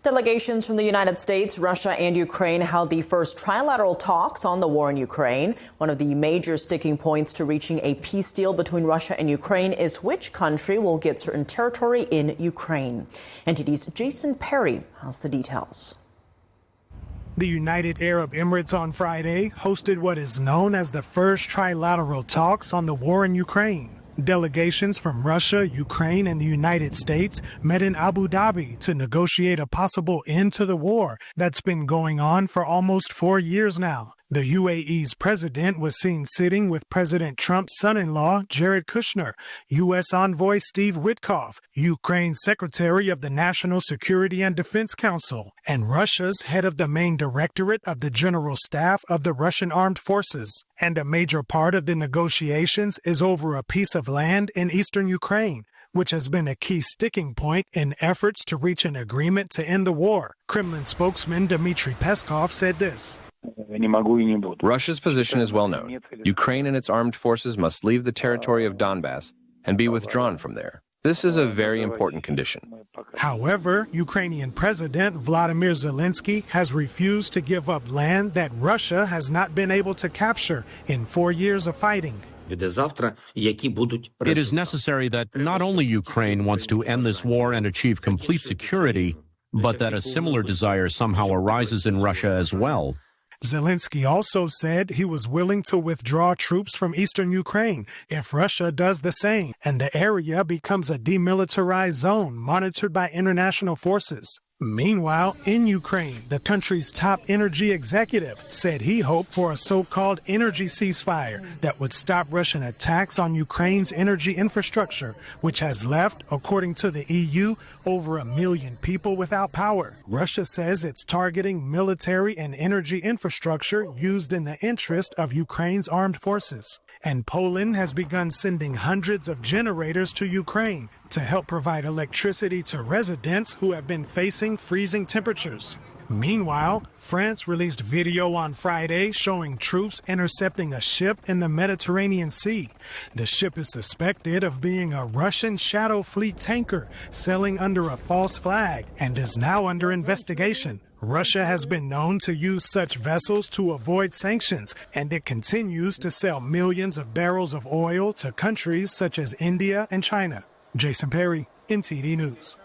Delegations from the United States, Russia, and Ukraine held the first trilateral talks on the war in Ukraine. One of the major sticking points to reaching a peace deal between Russia and Ukraine is which country will get certain territory in Ukraine. NTD's Jason Perry has the details. The United Arab Emirates on Friday hosted what is known as the first trilateral talks on the war in Ukraine. Delegations from Russia, Ukraine, and the United States met in Abu Dhabi to negotiate a possible end to the war that's been going on for almost 4 years now. The UAE's president was seen sitting with President Trump's son-in-law, Jared Kushner, U.S. envoy Steve Witkoff, Ukraine's secretary of the National Security and Defense Council, and Russia's head of the main directorate of the General Staff of the Russian Armed Forces. And a major part of the negotiations is over a piece of land in eastern Ukraine, which has been a key sticking point in efforts to reach an agreement to end the war. Kremlin spokesman Dmitry Peskov said this. Russia's position is well known. Ukraine and its armed forces must leave the territory of Donbass and be withdrawn from there. This is a very important condition. However, Ukrainian President Vladimir Zelensky has refused to give up land that Russia has not been able to capture in 4 years of fighting. It is necessary that not only Ukraine wants to end this war and achieve complete security, but that a similar desire somehow arises in Russia as well. Zelensky also said he was willing to withdraw troops from eastern Ukraine if Russia does the same and the area becomes a demilitarized zone monitored by international forces. Meanwhile, in Ukraine, the country's top energy executive said he hoped for a so-called energy ceasefire that would stop Russian attacks on Ukraine's energy infrastructure, which has left, according to the EU, over 1 million people without power. Russia says it's targeting military and energy infrastructure used in the interest of Ukraine's armed forces. And Poland has begun sending hundreds of generators to Ukraine to help provide electricity to residents who have been facing freezing temperatures. Meanwhile, France released video on Friday showing troops intercepting a ship in the Mediterranean Sea. The ship is suspected of being a Russian Shadow Fleet tanker sailing under a false flag and is now under investigation. Russia has been known to use such vessels to avoid sanctions, and it continues to sell millions of barrels of oil to countries such as India and China. Jason Perry, NTD News.